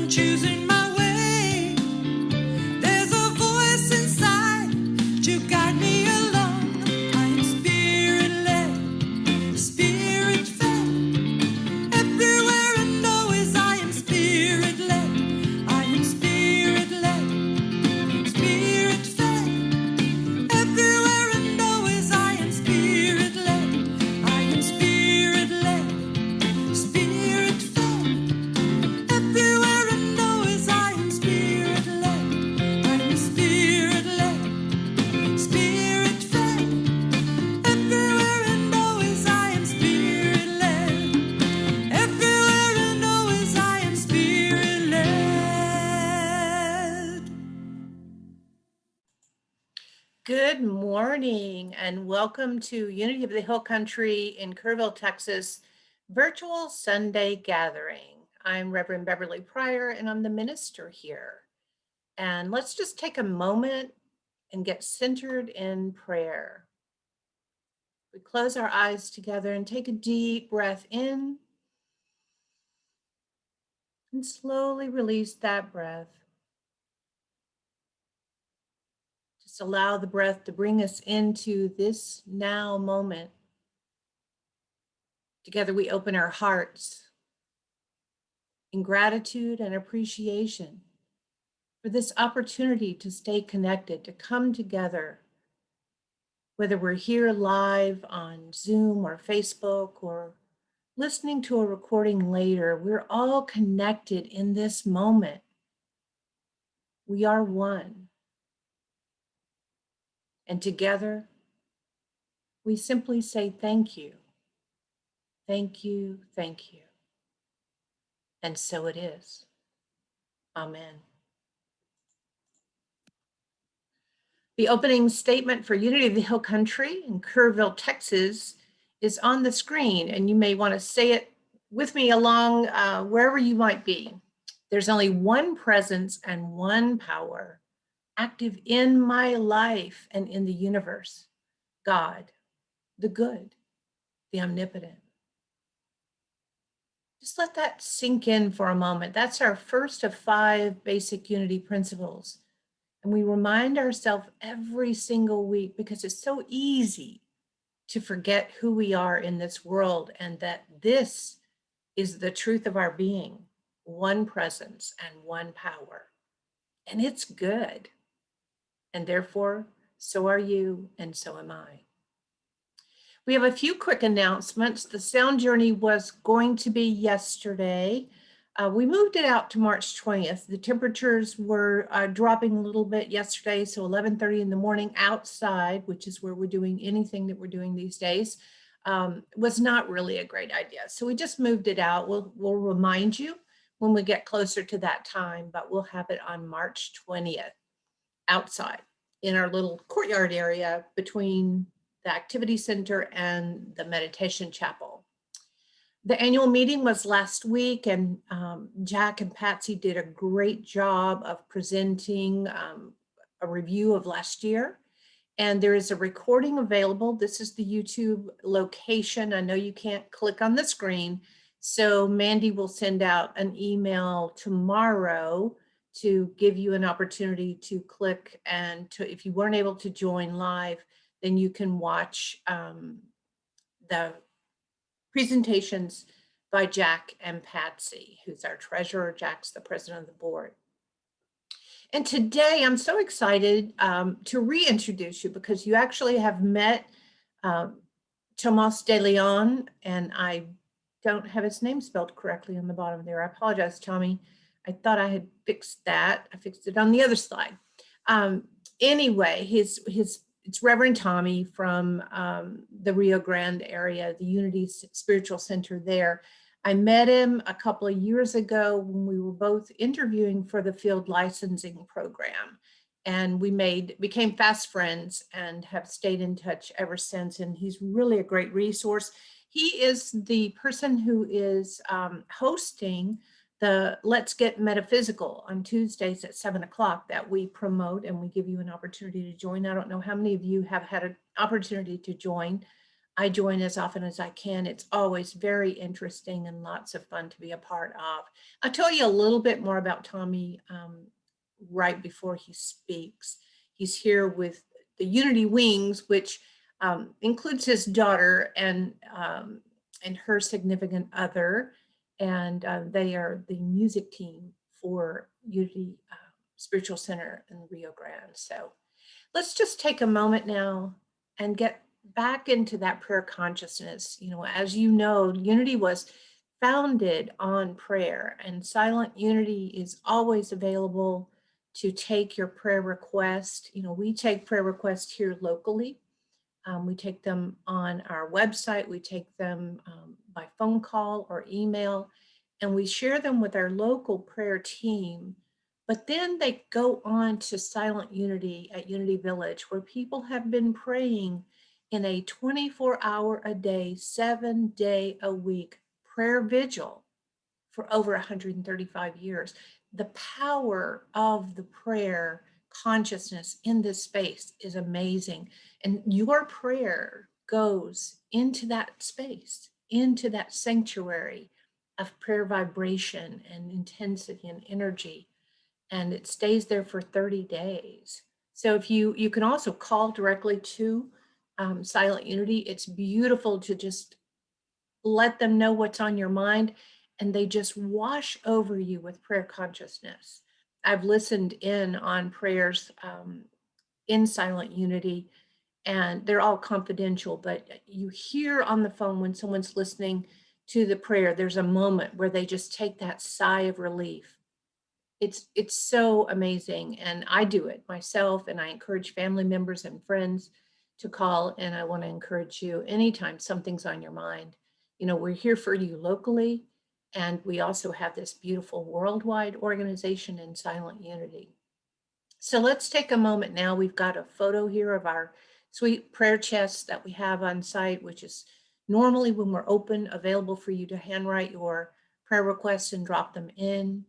choosing my way. There's a voice inside to guide me along. I am spirit-led, spirit-fed. Everywhere and always I am spirit-led. I am spirit-led, spirit-fed. Everywhere and always I am spirit-led. I am spirit-led, spirit-fed. Everywhere and always I am spirit-led. I am spirit-led, spirit-fed. Everywhere and always I am spirit-led. Everywhere and always I am spirit-led. Good morning and welcome to Unity of the Hill Country in Kerrville, Texas, virtual Sunday gathering. I'm Reverend Beverly Pryor and I'm the minister here. And let's just take a moment and get centered in prayer. We close our eyes together and take a deep breath in and slowly release that breath. Just allow the breath to bring us into this now moment. Together we open our hearts in gratitude and appreciation for this opportunity to stay connected, to come together, whether we're here live on Zoom or Facebook or listening to a recording later. We're all connected in this moment. We are one. And together, we simply say thank you. Thank you, thank you. And so it is. Amen. The opening statement for Unity of the Hill Country in Kerrville, Texas is on the screen, and you may want to say it with me along wherever you might be. There's only one presence and one power active in my life and in the universe: God, the good, the omnipotent. Just let that sink in for a moment. That's our first of 5 basic unity principles. And we remind ourselves every single week because it's so easy to forget who we are in this world and that this is the truth of our being: one presence and one power. And it's good. And therefore, so are you and so am I. We have a few quick announcements. The sound journey was going to be yesterday. We moved it out to March 20th. The temperatures were dropping a little bit yesterday, so 11:30 in the morning outside, which is where we're doing anything that we're doing these days, was not really a great idea. So we just moved it out. We'll remind you when we get closer to that time, but we'll have it on March 20th outside in our little courtyard area between the activity center and the meditation chapel. The annual meeting was last week, and Jack and Patsy did a great job of presenting a review of last year. And there is a recording available. This is the YouTube location. I know you can't click on the screen, so Mandy will send out an email tomorrow to give you an opportunity to click, and if you weren't able to join live, then you can watch the presentations by Jack and Patsy, who's our treasurer. Jack's the president of the board. And today I'm so excited to reintroduce you because you actually have met Tomas de Leon, and I don't have his name spelled correctly on the bottom there. I apologize, Tommy. I thought I had fixed that. I fixed it on the other slide. Anyway, it's Reverend Tommy from the Rio Grande area, the Unity Spiritual Center there. I met him a couple of years ago when we were both interviewing for the field licensing program. And we became fast friends and have stayed in touch ever since. And he's really a great resource. He is the person who is hosting the Let's Get Metaphysical on Tuesdays at 7 o'clock that we promote, and we give you an opportunity to join. I don't know how many of you have had an opportunity to join. I join as often as I can. It's always very interesting and lots of fun to be a part of. I'll tell you a little bit more about Tommy right before he speaks. He's here with the Unity Wings, which includes his daughter and her significant other, and they are the music team for Unity Spiritual Center in Rio Grande. So let's just take a moment now and get back into that prayer consciousness. You know, as you know, Unity was founded on prayer, and Silent Unity is always available to take your prayer request. You know, we take prayer requests here locally. We take them on our website, we take them by phone call or email, and we share them with our local prayer team. But then they go on to Silent Unity at Unity Village, where people have been praying in a 24-hour a day, 7-day a week prayer vigil for over 135 years. The power of the prayer consciousness in this space is amazing. And your prayer goes into that space, into that sanctuary of prayer vibration and intensity and energy. And it stays there for 30 days. So if you can also call directly to Silent Unity. It's beautiful to just let them know what's on your mind, and they just wash over you with prayer consciousness. I've listened in on prayers in Silent Unity, and they're all confidential, but you hear on the phone when someone's listening to the prayer, there's a moment where they just take that sigh of relief. It's so amazing, and I do it myself, and I encourage family members and friends to call. And I want to encourage you anytime something's on your mind. You know, we're here for you locally, and we also have this beautiful worldwide organization in Silent Unity. So let's take a moment now. We've got a photo here of our sweet prayer chest that we have on site, which is normally when we're open, available for you to handwrite your prayer requests and drop them in.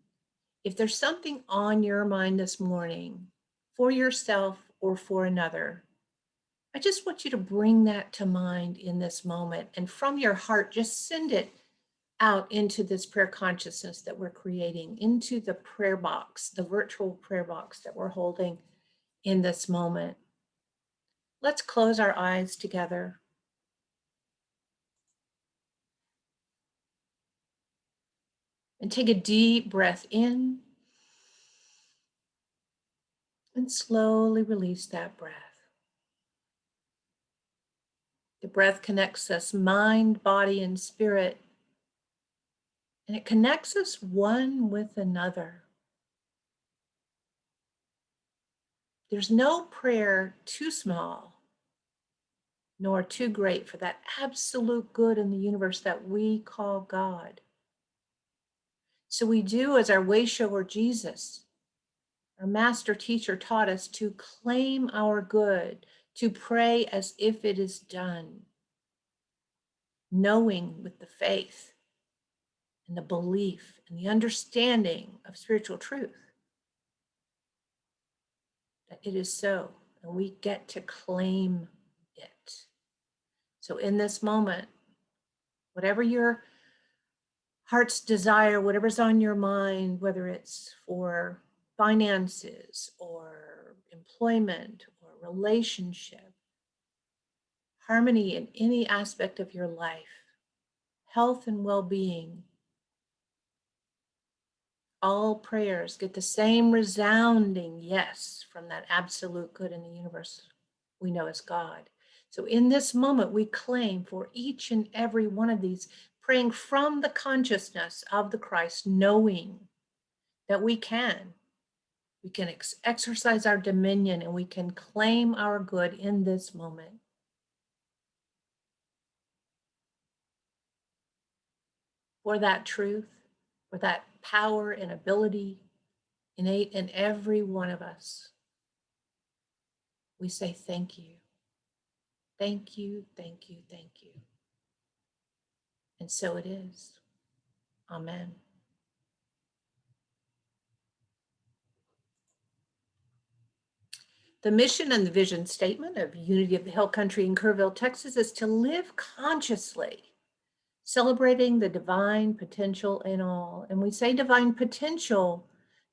If there's something on your mind this morning for yourself or for another, I just want you to bring that to mind in this moment. And from your heart, just send it out into this prayer consciousness that we're creating, into the prayer box, the virtual prayer box that we're holding in this moment. Let's close our eyes together. And take a deep breath in and slowly release that breath. The breath connects us mind, body, and spirit, and it connects us one with another. There's no prayer too small nor too great for that absolute good in the universe that we call God. So we do as our way shower Jesus, our master teacher, taught us to claim our good, to pray as if it is done, knowing with the faith and the belief and the understanding of spiritual truth that it is so, and we get to claim it. So in this moment, whatever your heart's desire, whatever's on your mind, whether it's for finances or employment or relationship, harmony in any aspect of your life, health and well-being, all prayers get the same resounding yes from that absolute good in the universe we know as God. So in this moment, we claim for each and every one of these, praying from the consciousness of the Christ, knowing that we can exercise our dominion and we can claim our good in this moment. For that truth, for that power and ability innate in every one of us, we say thank you. Thank you, thank you, thank you. And so it is. Amen. The mission and the vision statement of Unity of the Hill Country in Kerrville, Texas is to live consciously, celebrating the divine potential in all. And we say divine potential,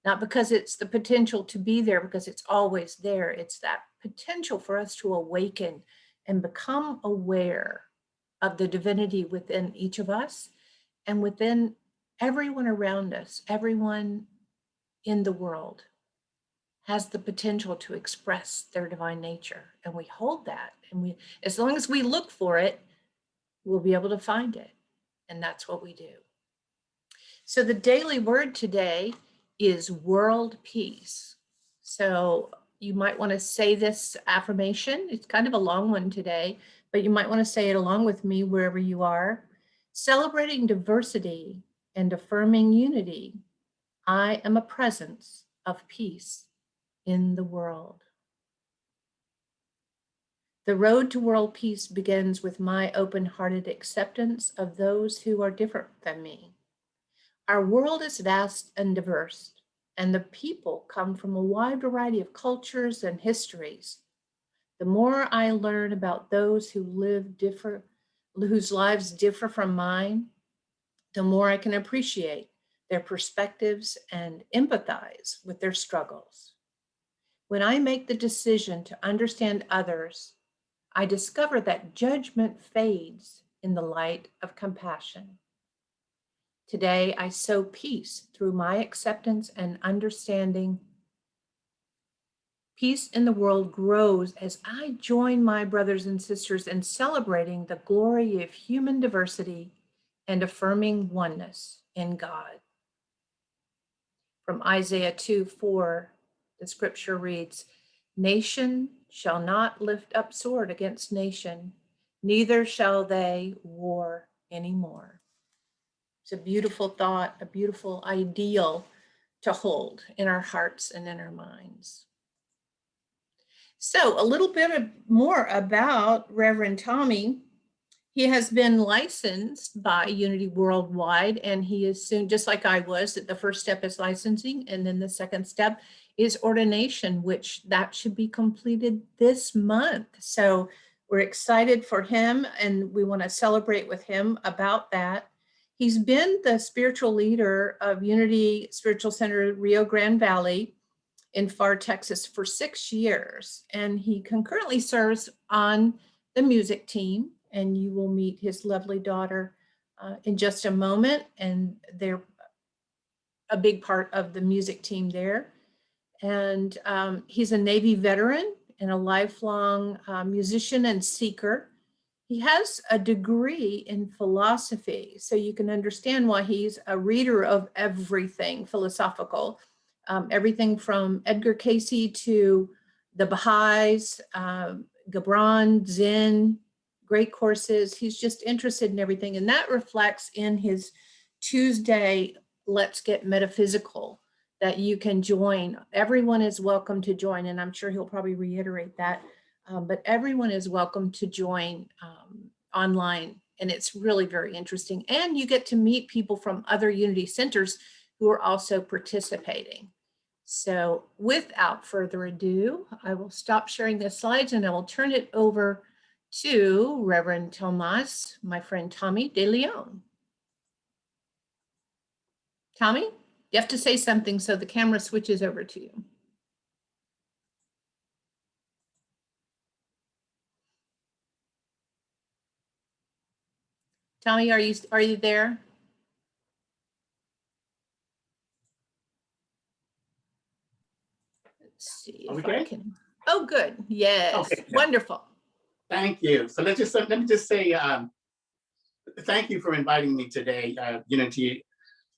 not because it's the potential to be there, because it's always there. It's that potential for us to awaken and become aware of the divinity within each of us and within everyone around us, everyone in the world has the potential to express their divine nature. And we hold that. And we, as long as we look for it, we'll be able to find it. And that's what we do. So the daily word today is world peace. So you might want to say this affirmation. It's kind of a long one today, but you might want to say it along with me wherever you are. Celebrating diversity and affirming unity, I am a presence of peace in the world. The road to world peace begins with my open-hearted acceptance of those who are different than me. Our world is vast and diverse, and the people come from a wide variety of cultures and histories. The more I learn about those who whose lives differ from mine, the more I can appreciate their perspectives and empathize with their struggles. When I make the decision to understand others, I discover that judgment fades in the light of compassion. Today, I sow peace through my acceptance and understanding. Peace in the world grows as I join my brothers and sisters in celebrating the glory of human diversity and affirming oneness in God. From Isaiah 2:4, the scripture reads, "Nation shall not lift up sword against nation, neither shall they war anymore." It's a beautiful thought, a beautiful ideal to hold in our hearts and in our minds. So a little bit more about Reverend Tommy. He has been licensed by Unity Worldwide, and he is soon, just like I was, that the first step is licensing, and then the second step is ordination, which that should be completed this month. So we're excited for him, and we want to celebrate with him about that. He's been the spiritual leader of Unity Spiritual Center Rio Grande Valley in Pharr, Texas for 6 years, and he concurrently serves on the music team, and you will meet his lovely daughter in just a moment, and they're a big part of the music team there. And he's a Navy veteran and a lifelong musician and seeker. He has a degree in philosophy, so you can understand why he's a reader of everything philosophical, everything from Edgar Cayce to the Baha'is, Gibran, Zen, great courses. He's just interested in everything, and that reflects in his Tuesday Let's Get Metaphysical that you can join. Everyone is welcome to join, and I'm sure he'll probably reiterate that. But everyone is welcome to join online, and it's really very interesting. And you get to meet people from other Unity centers who are also participating. So without further ado, I will stop sharing the slides and I will turn it over to Reverend Tomas, my friend Tommy De Leon. Tommy, you have to say something so the camera switches over to you. Tommy, are you there? Let's see if I can. Oh, good. Yes. Okay, yeah. Wonderful. Thank you. So let me just say thank you for inviting me today, Unity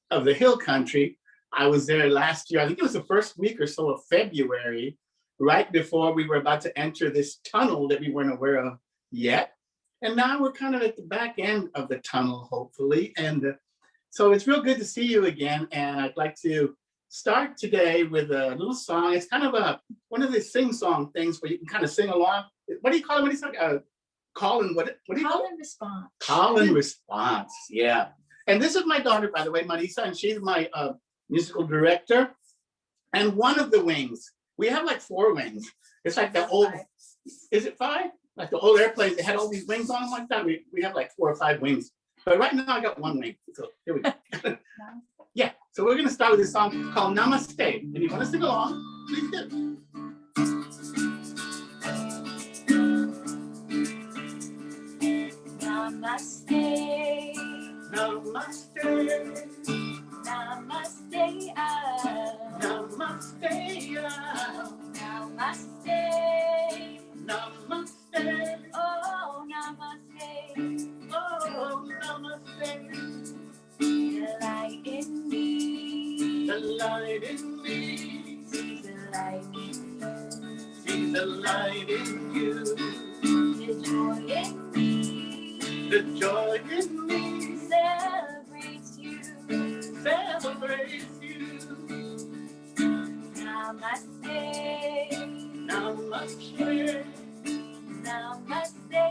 of the Hill Country. I was there last year. I think it was the first week or so of February, right before we were about to enter this tunnel that we weren't aware of yet. And now we're kind of at the back end of the tunnel, hopefully. And so it's real good to see you again. And I'd like to start today with a little song. It's kind of one of the sing-song things where you can kind of sing along. What do you call it when you sing? Call and what do you call it? Call and response. Call and response, yeah. And this is my daughter, by the way, Marisa, and she's my musical director. And one of the wings, we have like 4 wings. It's like the old, is it 5? Like the old airplanes, they had all these wings on them like that. We have like 4 or 5 wings. But right now I got 1 wing. So here we go. Yeah, so we're gonna start with this song called Namaste. And if you wanna sing along, please do. Namaste, Namaste, namaste, namaste, namaste, namaste, oh namaste, oh namaste. the light in me, The light in me, see the light in you, see the light in you, the joy in me, the joy in me celebrates you, celebrates you. namaste, Namaste, namaste,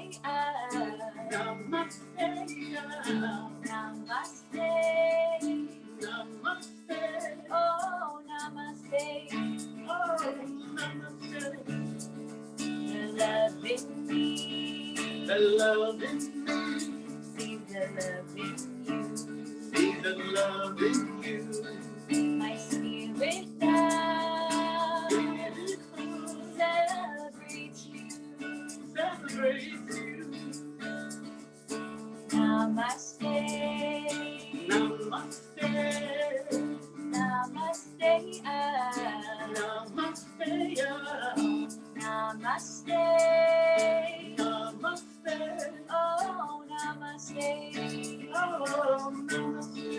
namaste, namaste, oh namaste, oh namaste. the love in me, The love in me, see the love in you, see the love in you. my spirit now celebrates you, Celebrates you. namaste, Namaste, namaste, namaste, namaste, namaste, oh namaste, oh namaste.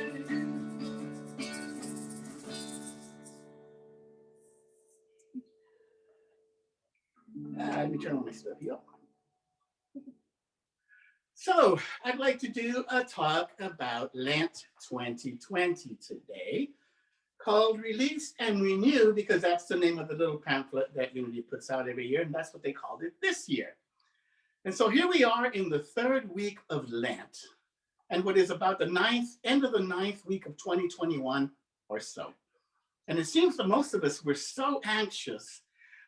Let me turn on my stuff here. So I'd like to do a talk about Lent 2020 today, called Release and Renew, because that's the name of the little pamphlet that Unity puts out every year, and that's what they called it this year. And so here we are in the 3rd week of Lent, and what is about the end of the 9th week of 2021 or so. And it seems that most of us were so anxious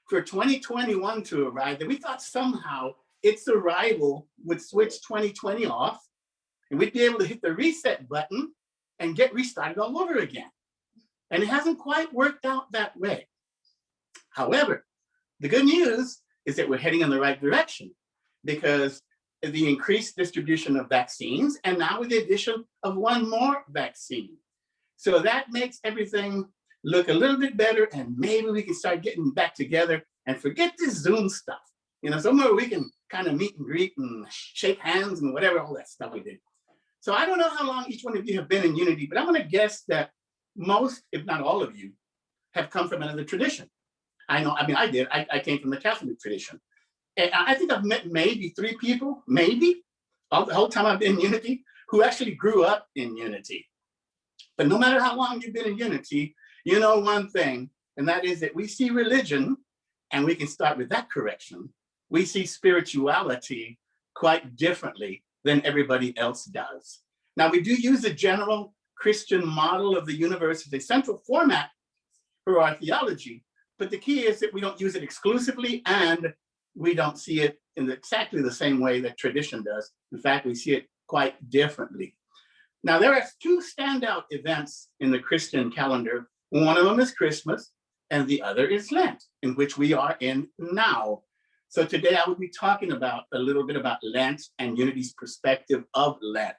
for 2021 to arrive that we thought somehow its arrival would switch 2020 off and we'd be able to hit the reset button and get restarted all over again. And it hasn't quite worked out that way. However, the good news is that we're heading in the right direction because the increased distribution of vaccines and now with the addition of 1 more vaccine. So that makes everything look a little bit better, and maybe we can start getting back together and forget this Zoom stuff. You know, somewhere we can kind of meet and greet and shake hands and whatever, all that stuff we did. So I don't know how long each one of you have been in Unity, but I'm gonna guess that most, if not all of you, have come from another tradition. I know, I mean, I did, I came from the Catholic tradition. And I think I've met maybe 3 people, maybe, all the whole time I've been in Unity, who actually grew up in Unity. But no matter how long you've been in Unity, you know one thing, and that is that we see religion, and we can start with that correction. We see spirituality quite differently than everybody else does. Now, we do use a general Christian model of the universe as a central format for our theology, but the key is that we don't use it exclusively, and we don't see it in exactly the same way that tradition does. In fact, we see it quite differently. Now, there are 2 standout events in the Christian calendar. One of them is Christmas, and the other is Lent, in which we are in now. So today I will be talking about a little bit about Lent and Unity's perspective of Lent.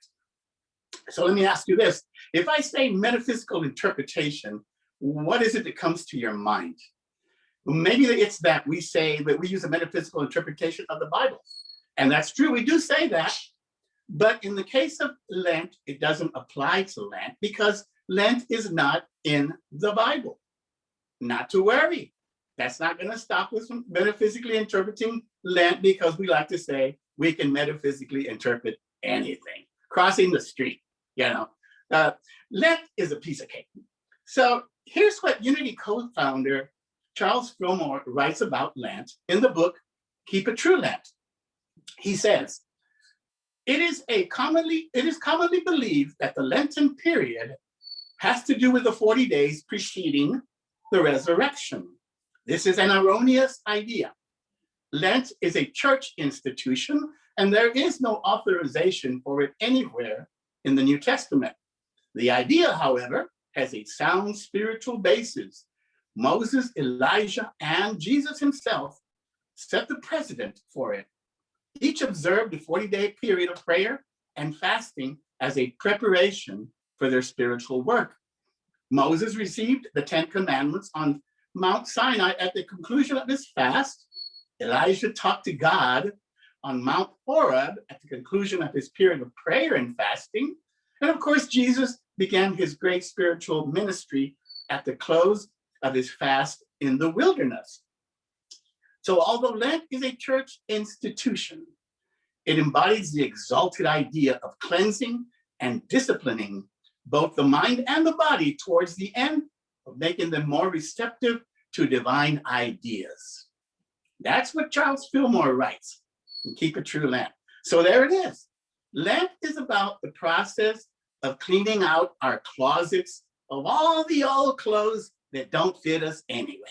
So let me ask you this. If I say metaphysical interpretation, what is it that comes to your mind? Maybe it's that we say that we use a metaphysical interpretation of the Bible. And that's true, we do say that. But in the case of Lent, it doesn't apply to Lent because Lent is not in the Bible. Not to worry. That's not going to stop us from metaphysically interpreting Lent, because we like to say we can metaphysically interpret anything. Crossing the street, you know. Lent is a piece of cake. So here's what Unity co-founder Charles Fillmore writes about Lent in the book, Keep a True Lent. He says, it is commonly believed that the Lenten period has to do with the 40 days preceding the resurrection. This is an erroneous idea. Lent is a church institution, and there is no authorization for it anywhere in the New Testament. The idea, however, has a sound spiritual basis. Moses, Elijah, and Jesus himself set the precedent for it. Each observed a 40-day period of prayer and fasting as a preparation for their spiritual work. Moses received the 10 Commandments on Mount Sinai at the conclusion of his fast. Elijah talked to God on Mount Horeb at the conclusion of his period of prayer and fasting. And of course, Jesus began his great spiritual ministry at the close of his fast in the wilderness. So although Lent is a church institution, it embodies the exalted idea of cleansing and disciplining both the mind and the body towards the end of making them more receptive to divine ideas. That's what Charles Fillmore writes in Keep It True Lent. So there it is. Lent is about the process of cleaning out our closets of all the old clothes that don't fit us anyway.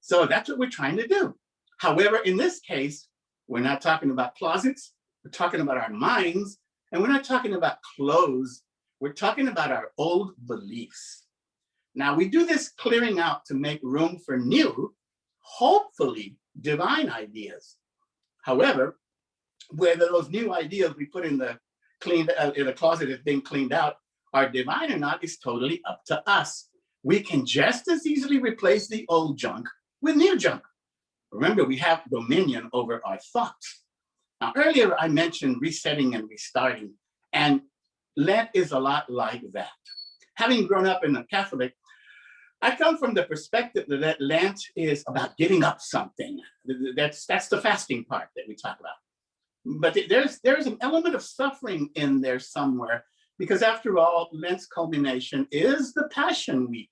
So that's what we're trying to do. However, in this case, we're not talking about closets, we're talking about our minds, and we're not talking about clothes, we're talking about our old beliefs. Now, we do this clearing out to make room for new, hopefully divine ideas. However, whether those new ideas we put in the closet that's being cleaned out are divine or not is totally up to us. We can just as easily replace the old junk with new junk. Remember, we have dominion over our thoughts. Now, earlier I mentioned resetting and restarting, and Lent is a lot like that. Having grown up in a Catholic, I come from the perspective that Lent is about giving up something. That's the fasting part that we talk about. But there's an element of suffering in there somewhere, because after all, Lent's culmination is the Passion Week.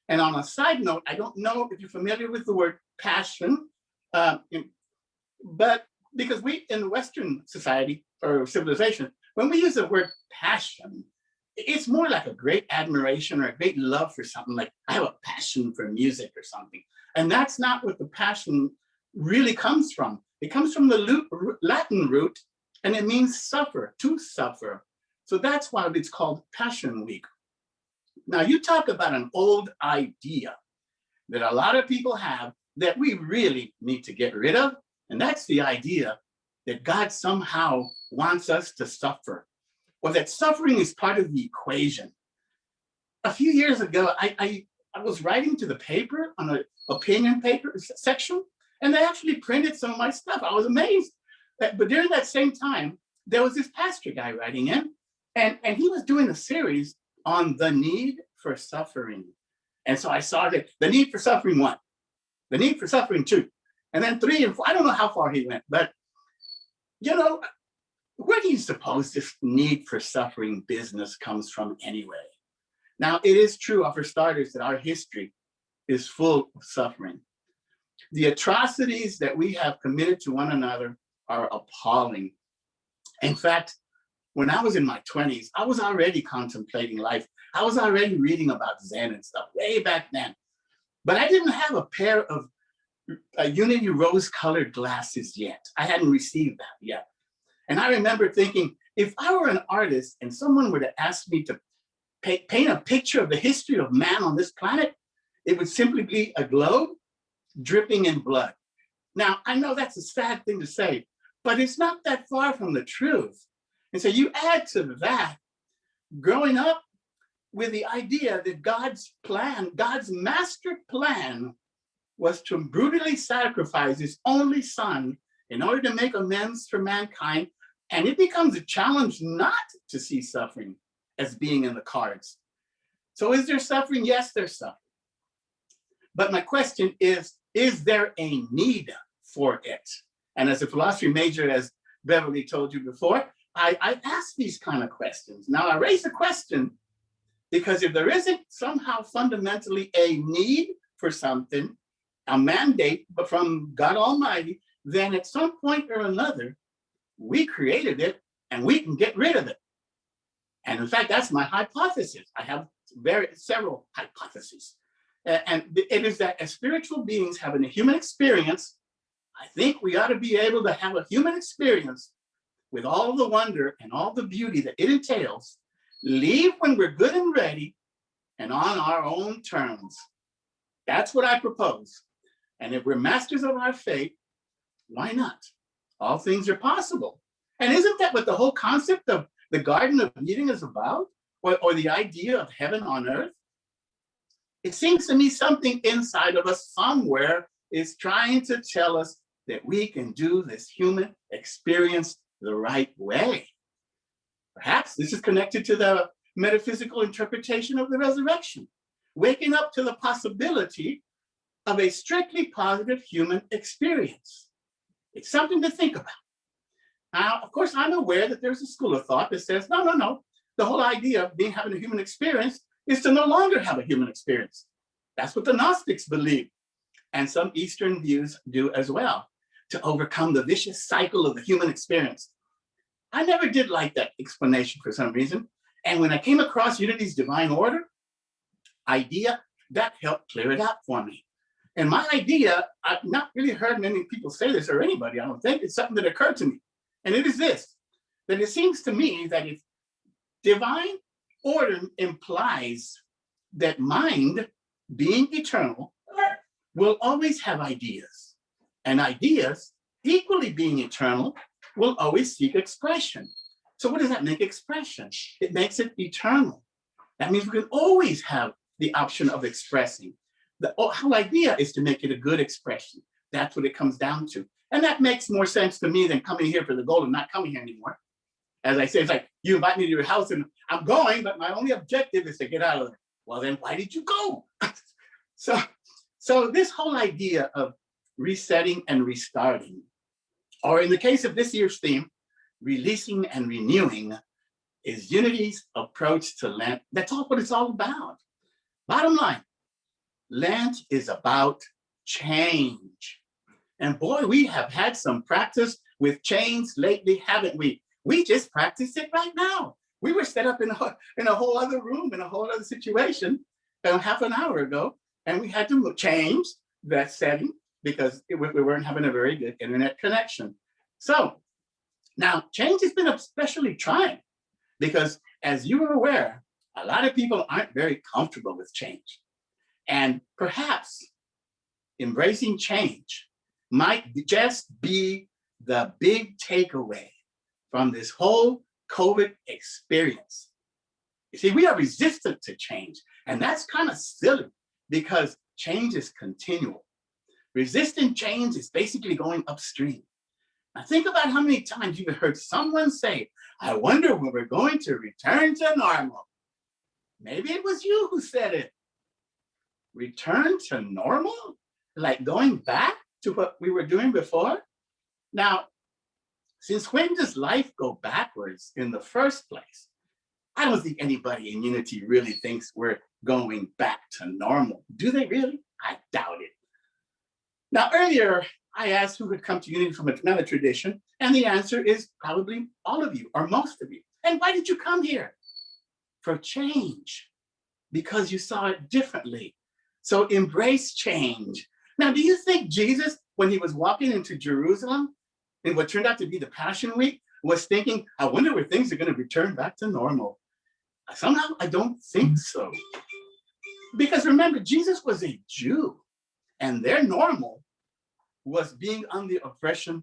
And on a side note, I don't know if you're familiar with the word passion, but because we in Western society or civilization, when we use the word passion, it's more like a great admiration or a great love for something, like I have a passion for music or something. And that's not what the passion really comes from. It comes from the Latin root, and it means suffer, to suffer. So that's why it's called Passion Week. Now, you talk about an old idea that a lot of people have that we really need to get rid of, and that's the idea that God somehow wants us to suffer, or that suffering is part of the equation. A few years ago, I was writing to the paper on an opinion paper section, and they actually printed some of my stuff. I was amazed. But during that same time, there was this pastor guy writing in, and he was doing a series on the need for suffering. And so I saw that the need for suffering 1, the need for suffering 2, and then 3 and 4. I don't know how far he went, but you know, where do you suppose this need for suffering business comes from anyway? Now, it is true, for starters, that our history is full of suffering. The atrocities that we have committed to one another are appalling. In fact, when I was in my 20s, I was already contemplating life. I was already reading about Zen and stuff way back then. But I didn't have a pair of Unity rose-colored glasses yet. I hadn't received that yet. And I remember thinking, if I were an artist and someone were to ask me to paint a picture of the history of man on this planet, it would simply be a globe dripping in blood. Now, I know that's a sad thing to say, but it's not that far from the truth. And so you add to that, growing up with the idea that God's plan, God's master plan, was to brutally sacrifice his only son in order to make amends for mankind. And it becomes a challenge not to see suffering as being in the cards. So is there suffering? Yes, there's suffering. But my question is there a need for it? And as a philosophy major, as Beverly told you before, I ask these kind of questions. Now, I raise the question because if there isn't somehow fundamentally a need for something, a mandate from God Almighty, then at some point or another, we created it and we can get rid of it. And in fact, that's my hypothesis. I have several hypotheses. And it is that as spiritual beings having a human experience, I think we ought to be able to have a human experience with all the wonder and all the beauty that it entails, leave when we're good and ready and on our own terms. That's what I propose. And if we're masters of our fate, why not? All things are possible. And isn't that what the whole concept of the Garden of Eden is about? Or the idea of heaven on earth? It seems to me something inside of us somewhere is trying to tell us that we can do this human experience the right way. Perhaps this is connected to the metaphysical interpretation of the resurrection, waking up to the possibility of a strictly positive human experience. It's something to think about. Now, of course, I'm aware that there's a school of thought that says, no. The whole idea of having a human experience is to no longer have a human experience. That's what the Gnostics believe. And some Eastern views do as well, to overcome the vicious cycle of the human experience. I never did like that explanation for some reason. And when I came across Unity's divine order idea, that helped clear it up for me. And my idea, I've not really heard many people say this, or anybody, I don't think. It's something that occurred to me. And it is this, that it seems to me that if divine order implies that mind, being eternal, will always have ideas. And ideas, equally being eternal, will always seek expression. So what does that make expression? It makes it eternal. That means we can always have the option of expressing. The whole idea is to make it a good expression. That's what it comes down to. And that makes more sense to me than coming here for the gold and not coming here anymore. As I say, it's like, you invite me to your house and I'm going, but my only objective is to get out of there. Well, then why did you go? So this whole idea of resetting and restarting, or in the case of this year's theme, releasing and renewing, is Unity's approach to Lent. That's all what it's all about. Bottom line, Lent is about change. And boy, we have had some practice with change lately, haven't we? We just practiced it right now. We were set up in a whole other room, in a whole other situation half an hour ago, and we had to change that setting because we weren't having a very good internet connection. So now change has been especially trying because, as you are aware, a lot of people aren't very comfortable with change. And perhaps embracing change might just be the big takeaway from this whole COVID experience. You see, we are resistant to change, and that's kind of silly because change is continual. Resisting change is basically going upstream. Now think about how many times you've heard someone say, I wonder when we're going to return to normal. Maybe it was you who said it. Return to normal? Like going back to what we were doing before? Now, since when does life go backwards in the first place? I don't think anybody in Unity really thinks we're going back to normal. Do they really? I doubt it. Now, earlier, I asked who had come to Unity from another tradition, and the answer is probably all of you, or most of you. And why did you come here? For change, because you saw it differently. So embrace change. Now, do you think Jesus, when he was walking into Jerusalem, in what turned out to be the Passion Week, was thinking, I wonder where things are going to return back to normal? Somehow, I don't think so. Because remember, Jesus was a Jew, and their normal was being under the oppression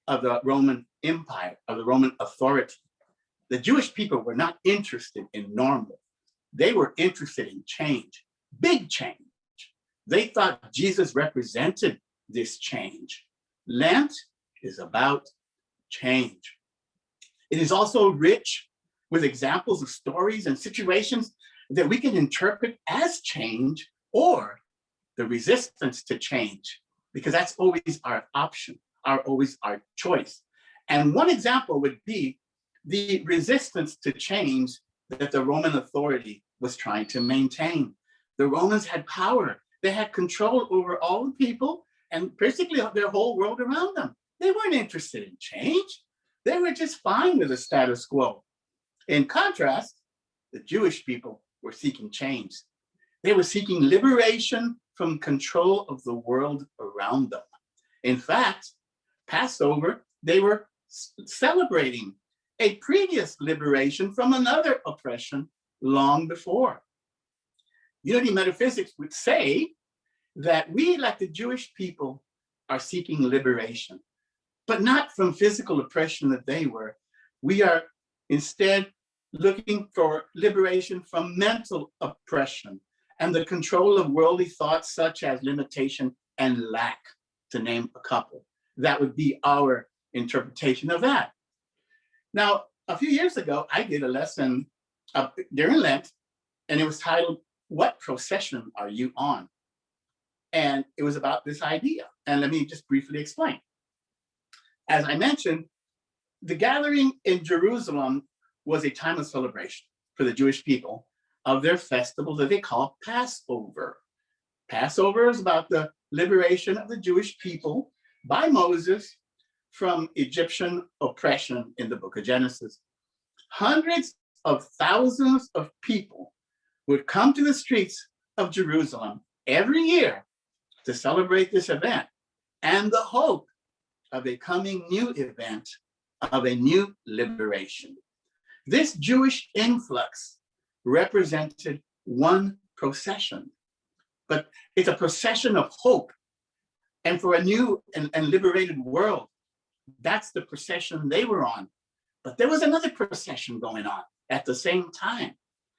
of the Roman Empire, of the Roman authority. The Jewish people were not interested in normal. They were interested in change, big change. They thought Jesus represented this change. Lent is about change. It is also rich with examples of stories and situations that we can interpret as change or the resistance to change, because that's always our option, always our choice. And one example would be the resistance to change that the Roman authority was trying to maintain. The Romans had power. They had control over all the people and basically their whole world around them. They weren't interested in change. They were just fine with the status quo. In contrast, the Jewish people were seeking change. They were seeking liberation from control of the world around them. In fact, Passover, they were celebrating a previous liberation from another oppression long before. Unity metaphysics would say that we, like the Jewish people, are seeking liberation, but not from physical oppression that they were. We are instead looking for liberation from mental oppression and the control of worldly thoughts such as limitation and lack, to name a couple. That would be our interpretation of that. Now, a few years ago, I did a lesson during Lent, and it was titled, "What Procession Are You On?" And it was about this idea. And let me just briefly explain. As I mentioned, the gathering in Jerusalem was a time of celebration for the Jewish people of their festival that they call Passover. Passover is about the liberation of the Jewish people by Moses from Egyptian oppression in the book of Genesis. Hundreds of thousands of people would come to the streets of Jerusalem every year to celebrate this event and the hope of a coming new event of a new liberation. This Jewish influx represented one procession, but it's a procession of hope and for a new and liberated world. That's the procession they were on. But there was another procession going on at the same time.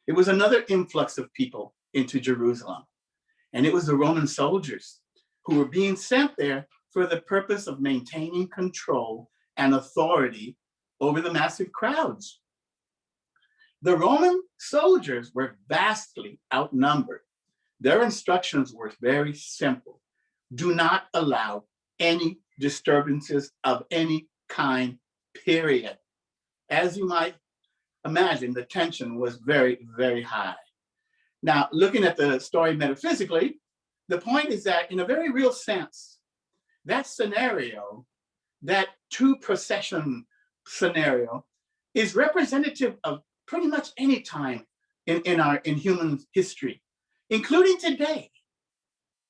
It was another influx of people into Jerusalem. And it was the Roman soldiers who were being sent there for the purpose of maintaining control and authority over the massive crowds. The Roman soldiers were vastly outnumbered. Their instructions were very simple. Do not allow any disturbances of any kind, period. As you might imagine, the tension was very, very high. Now, looking at the story metaphysically, the point is that in a very real sense, that scenario, that two procession scenario, is representative of pretty much any time in human history, including today.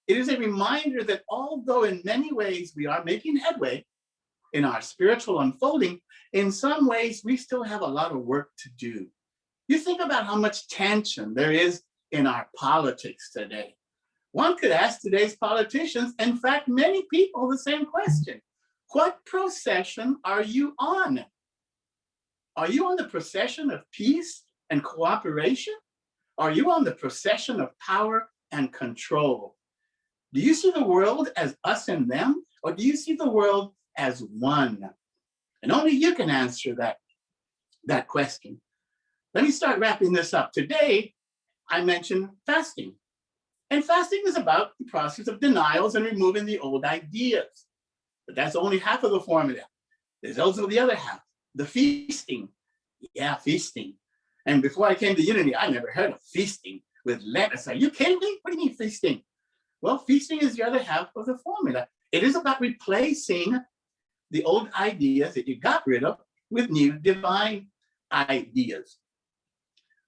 It is a reminder that although in many ways we are making headway in our spiritual unfolding, in some ways we still have a lot of work to do. You think about how much tension there is in our politics today. One could ask today's politicians, in fact, many people, the same question. What procession are you on? Are you on the procession of peace and cooperation? Are you on the procession of power and control? Do you see the world as us and them, or do you see the world as one? And only you can answer that question. Let me start wrapping this up. Today, I mentioned fasting. And fasting is about the process of denials and removing the old ideas. But that's only half of the formula. There's also the other half, the feasting. Yeah, feasting. And before I came to Unity, I never heard of feasting with lettuce. Are you kidding me? What do you mean feasting? Well, feasting is the other half of the formula. It is about replacing the old ideas that you got rid of with new divine ideas.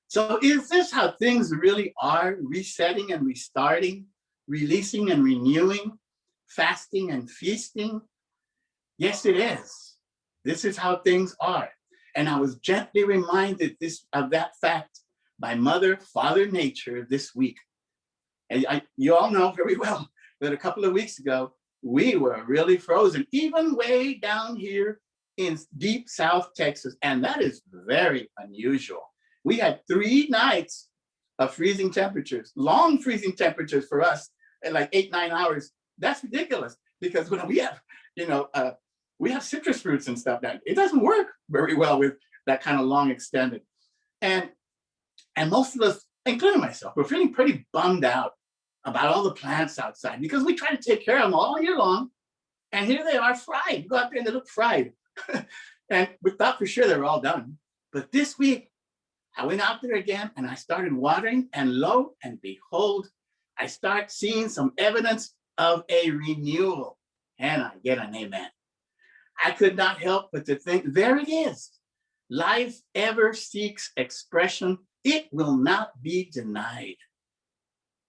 So is this how things really are? Resetting and restarting, releasing and renewing, fasting and feasting? Yes, it is. This is how things are. And I was gently reminded of that fact by Mother, Father Nature this week. And you all know very well that a couple of weeks ago, we were really frozen, even way down here in deep South Texas. And that is very unusual. We had 3 nights of freezing temperatures, long freezing temperatures for us, at like 8, 9 hours. That's ridiculous because when we have, we have citrus fruits and stuff that it doesn't work very well with that kind of long extended. And most of us, including myself, we're feeling pretty bummed out about all the plants outside because we try to take care of them all year long. And here they are fried. You go out there and they look fried. And we thought for sure they were all done. But this week, I went out there again and I started watering, and lo and behold, I start seeing some evidence of a renewal. And I get an amen. I could not help but to think, there it is. Life ever seeks expression. It will not be denied.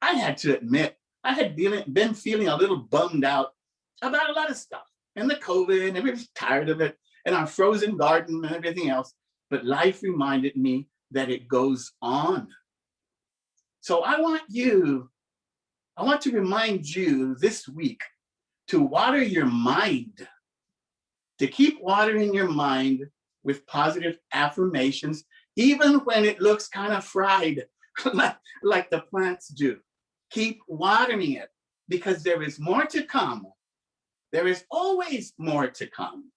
I had to admit, I had been feeling a little bummed out about a lot of stuff and the COVID, and everybody was tired of it, and our frozen garden and everything else. But life reminded me that it goes on. So I want to remind you this week to water your mind, to keep watering your mind with positive affirmations, even when it looks kind of fried, like the plants do. Keep watering it, because there is more to come. There is always more to come.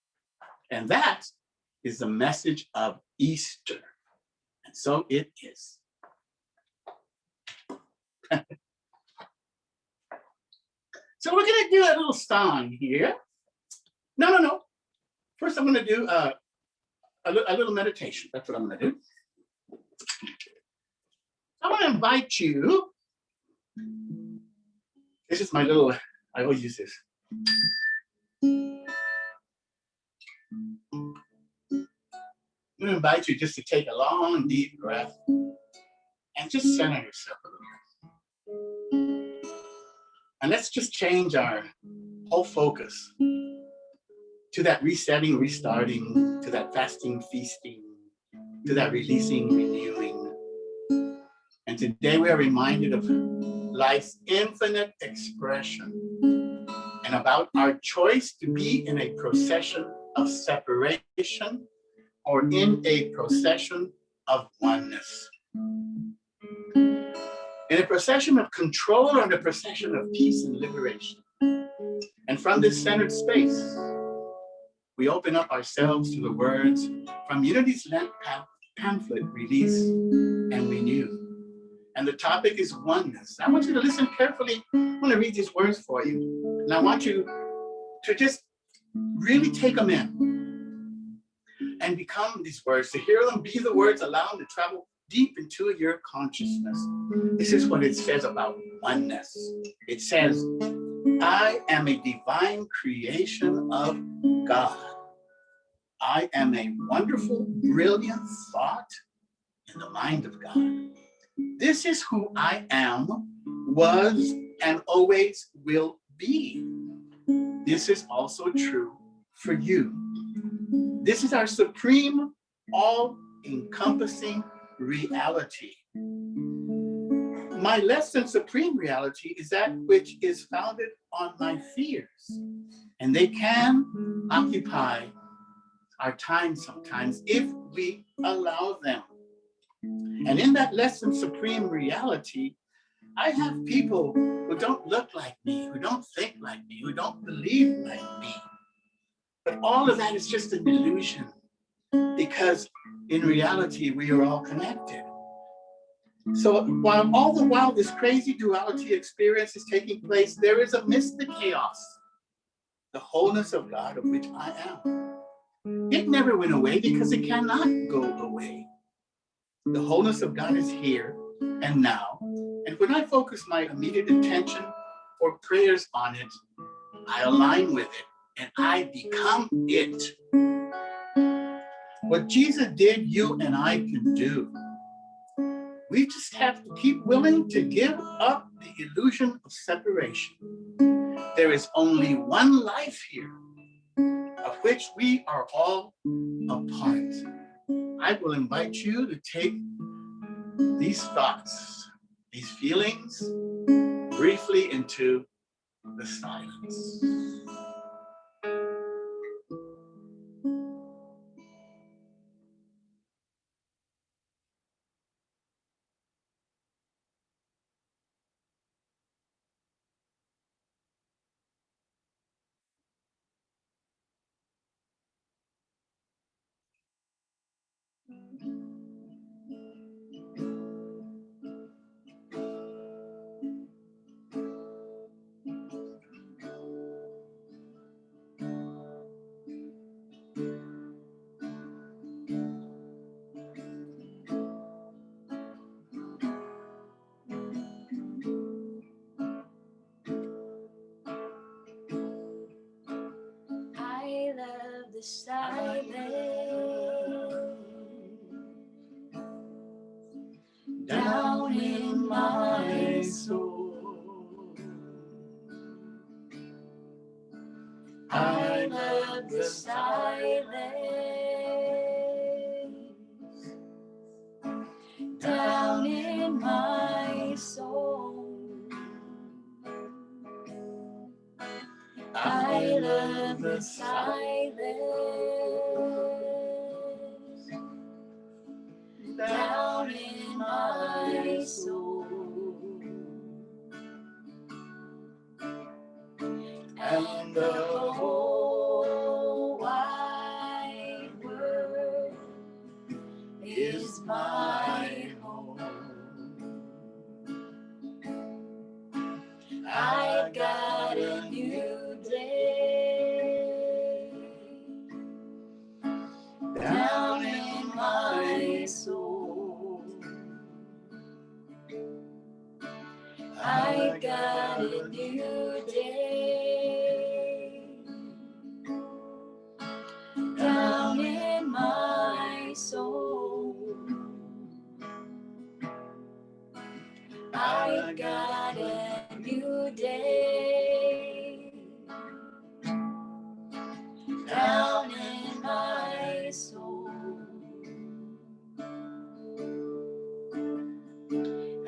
And that is the message of Easter. And so it is. So we're going to do a little song here. No. First, I'm going to do a little meditation. That's what I'm going to do. I want to invite you. This is my little, I always use this. I'm going to invite you just to take a long, deep breath and just center yourself a little. And let's just change our whole focus to that resetting, restarting, to that fasting, feasting, to that releasing, renewing. And today we are reminded of life's infinite expression and about our choice to be in a procession of separation or in a procession of oneness. In a procession of control or in a procession of peace and liberation. And from this centered space, we open up ourselves to the words from Unity's Lent pamphlet, Release and Renew. And the topic is oneness. I want you to listen carefully. I want to read these words for you. And I want you to just really take them in and become these words, to hear them, be the words, allow them to travel deep into your consciousness. This is what it says about oneness. It says, I am a divine creation of God. I am a wonderful, brilliant thought in the mind of God. This is who I am, was, and always will be. This is also true for you. This is our supreme, all-encompassing reality. My less than supreme reality is that which is founded on my fears, and they can occupy our time sometimes if we allow them. And in that less than supreme reality, I have people who don't look like me, who don't think like me, who don't believe like me. But all of that is just an illusion, because in reality, we are all connected. So all the while this crazy duality experience is taking place, there is a mystic chaos, the wholeness of God of which I am. It never went away because it cannot go away. The wholeness of God is here and now. And when I focus my immediate attention or prayers on it, I align with it and I become it. What Jesus did, you and I can do. We just have to keep willing to give up the illusion of separation. There is only one life here, of which we are all a part. I will invite you to take these thoughts, these feelings, briefly into the silence. I love the silence. Down in my soul. I love the silence down in my soul. I love the silence down in my soul. And the whole wide world is my home. I got a new day down in my soul. I got a new day down in my soul. I got a new day down in my soul.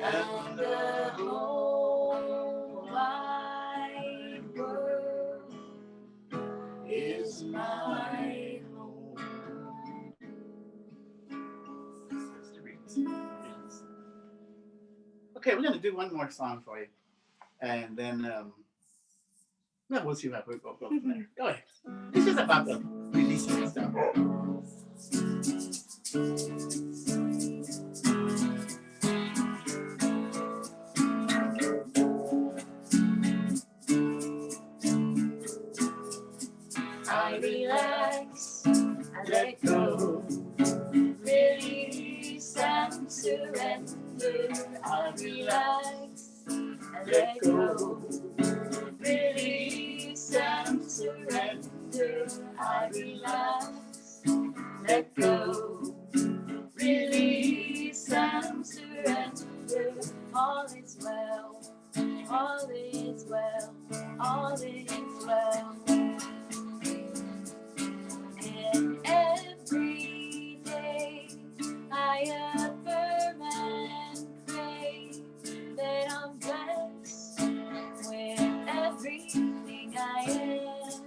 And the whole wide world is my home. Okay, we're gonna do one more song for you, and then no, we'll see what we'll go from there. Go ahead. This is about the releasing stuff. I relax, I let go, release and surrender. I relax, I let go, release and surrender. I relax, let go, release and surrender. All is well, all is well, all is well. And every day I affirm and pray that I'm blessed with everything I am.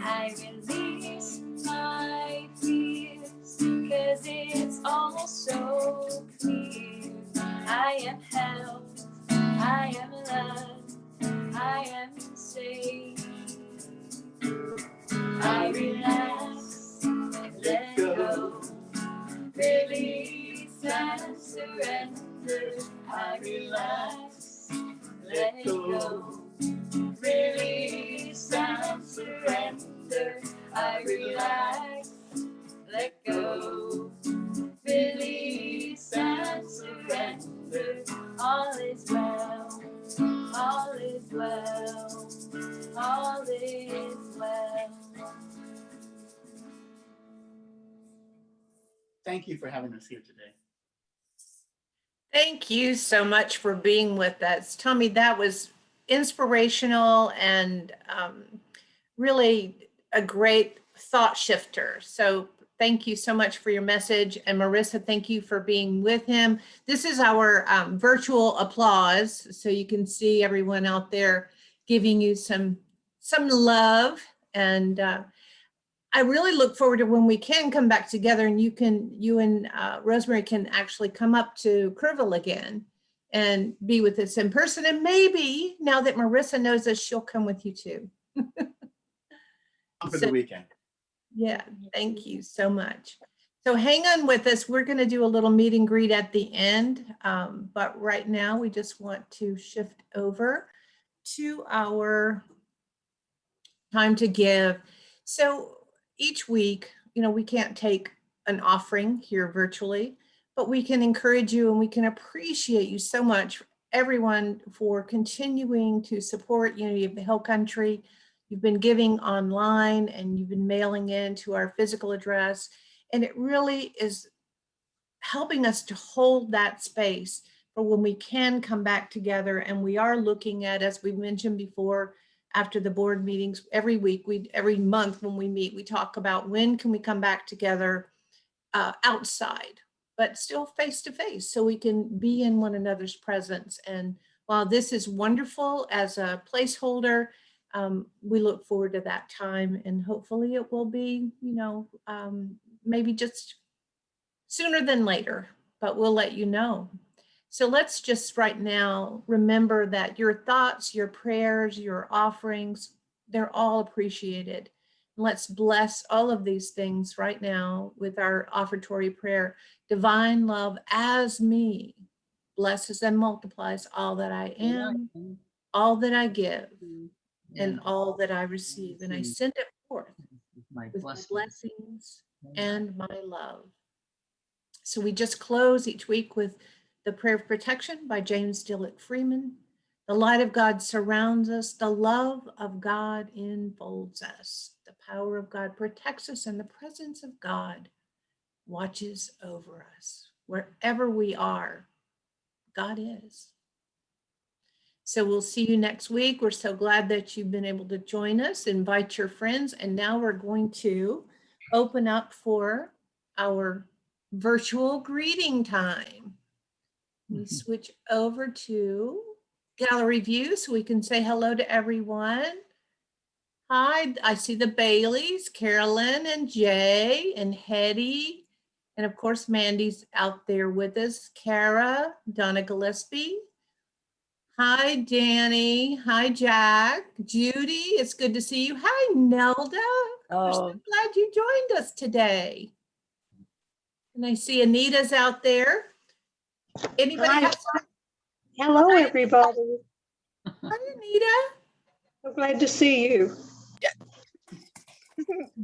I release my fears, 'cause it's all so clear. I am held, I am loved, I am safe. I relax, let go, release and surrender. I relax, let go, release and surrender. I relax, let go, release and surrender. All is well, all is well, all is well. Thank you for having us here today. Thank you so much for being with us. Tommy, that was inspirational and really a great thought shifter. So thank you so much for your message. And Marissa, thank you for being with him. This is our virtual applause. So you can see everyone out there giving you some love. And I really look forward to when we can come back together and you and Rosemary can actually come up to Kerrville again and be with us in person. And maybe now that Marissa knows us, she'll come with you too. For the weekend. Yeah, thank you so much. So hang on with us. We're going to do a little meet and greet at the end. But right now we just want to shift over to our time to give. So each week, we can't take an offering here virtually, but we can encourage you and we can appreciate you so much, everyone, for continuing to support Unity of the Hill Country. You've been giving online and you've been mailing in to our physical address. And it really is helping us to hold that space for when we can come back together. And we are looking at, as we mentioned before, after the board meetings, every week, every month when we meet, we talk about when can we come back together outside, but still face to face, so we can be in one another's presence. And while this is wonderful as a placeholder, we look forward to that time, and hopefully it will be, maybe just sooner than later, but we'll let you know. So let's just right now remember that your thoughts, your prayers, your offerings, they're all appreciated. Let's bless all of these things right now with our offertory prayer. Divine love as me blesses and multiplies all that I am, all that I give, and all that I receive. And I send it forth with my blessings and my love. So we just close each week with the prayer of protection by James Dillett Freeman. The light of God surrounds us. The love of God enfolds us. The power of God protects us, and the presence of God watches over us. Wherever we are, God is. So we'll see you next week. We're so glad that you've been able to join us. Invite your friends. And now we're going to open up for our virtual greeting time. We switch over to gallery view so we can say hello to everyone. Hi, I see the Baileys, Carolyn and Jay and Hetty. And of course, Mandy's out there with us. Kara, Donna Gillespie. Hi, Danny. Hi, Jack. Judy, it's good to see you. Hi, Nelda. We're so glad you joined us today. And I see Anita's out there. Anybody Hi. have some? Hello, Hi. everybody. Hi, Anita. So glad to see you.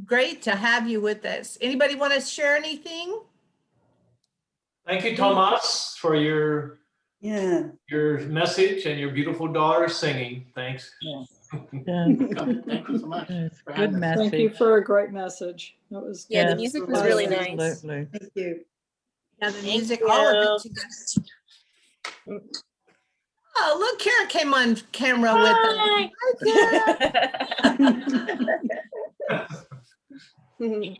Great to have you with us. Anybody want to share anything? Thank you, Tomas, for your Yeah. message and your beautiful daughter singing. Thanks. Yeah, Thank you so much. it's for good having us. message. Thank you for a great message. That was Yeah, the Yes, music was really nice. Absolutely. Thank you. Yeah, the Thank music, you. all of it together. Oh, look, Kara came on camera with us. Hi. Hi, Kara.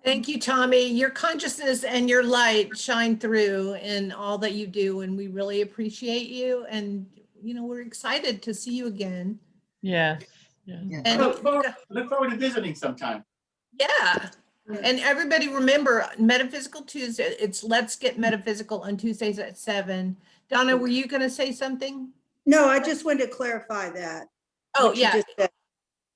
Thank you, Tommy. Your consciousness and your light shine through in all that you do, and we really appreciate you. And, we're excited to see you again. Yes, yes. And Look forward to visiting sometime. yeah. And everybody remember, Metaphysical Tuesday, it's Let's Get Metaphysical on Tuesdays at 7. Donna, were you going to say something? No, I just wanted to clarify that. Oh, what you yeah. just said.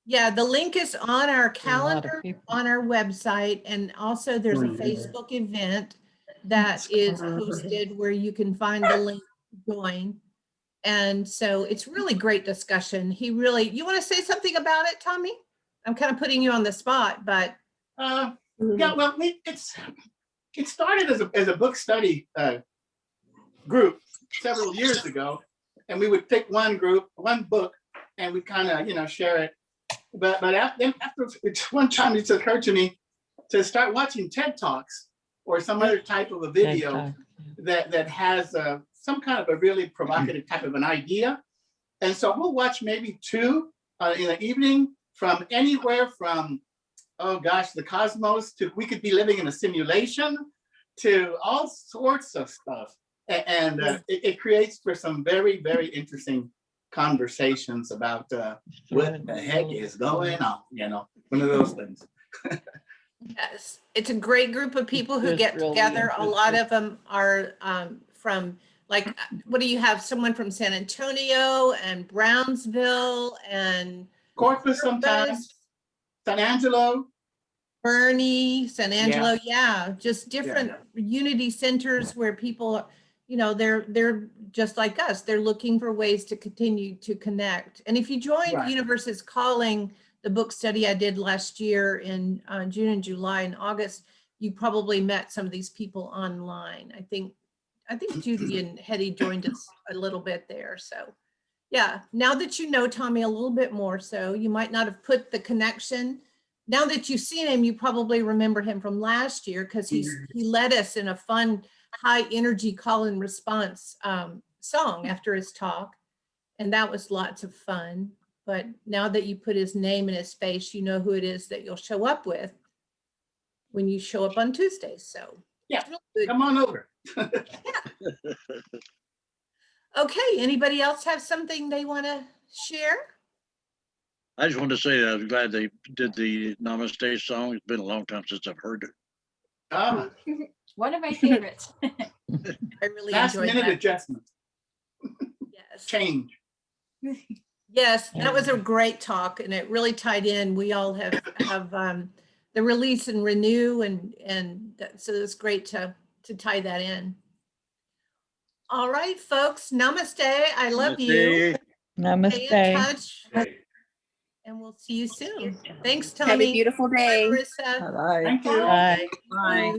Yeah, the link is on our A lot of calendar, people. on our website, and also there's a Facebook event that is posted where you can find the link to join. And so it's really great discussion. You want to say something about it, Tommy? I'm kind of putting you on the spot, but. Yeah, well, it started as a book study group several years ago, and we would pick one book, and we kind of, share it. But after one time, it occurred to me to start watching TED Talks or some other type of a video that has some kind of a really provocative type of an idea. And so we'll watch maybe 2 in the evening, from anywhere from, oh gosh, the cosmos to we could be living in a simulation, to all sorts of stuff. And it creates for some very, very interesting conversations about what the heck is going on, one of those things. Yes, it's a great group of people who It's get really together. A lot interesting. of them are from, like, what do you have? Someone from San Antonio and Brownsville and Corpus sometimes, San Angelo. Bernie, San Angelo, yeah, just different unity centers where people, they're just like us. They're looking for ways to continue to connect. And if you joined Right. Universe is Calling, the book study I did last year in June and July and August, you probably met some of these people online. I think Judy and Hetty joined us a little bit there. So yeah, now that you know Tommy a little bit more, so you might not have put the connection. Now that you've seen him, you probably remember him from last year because he led us in a fun, high energy call and response song after his talk. And that was lots of fun. but now that you put his name and his face, you know who it is that you'll show up with when you show up on Tuesdays. So Yeah, it's real good. Come on over. Okay, anybody else have something they want to share? I just wanted to say that I was glad they did the Namaste song. It's been a long time since I've heard it. Ah, One of my favorites. I really last enjoyed minute that. adjustment, Yes. change. Yes, that was a great talk and it really tied in. We all have the release and renew so it's great to tie that in. All right, folks, namaste. I love you. Namaste. Stay in touch and we'll see you soon. Thanks, Have a Tommy. beautiful Bye, day. Marissa. Bye. Thank you. Bye. Bye.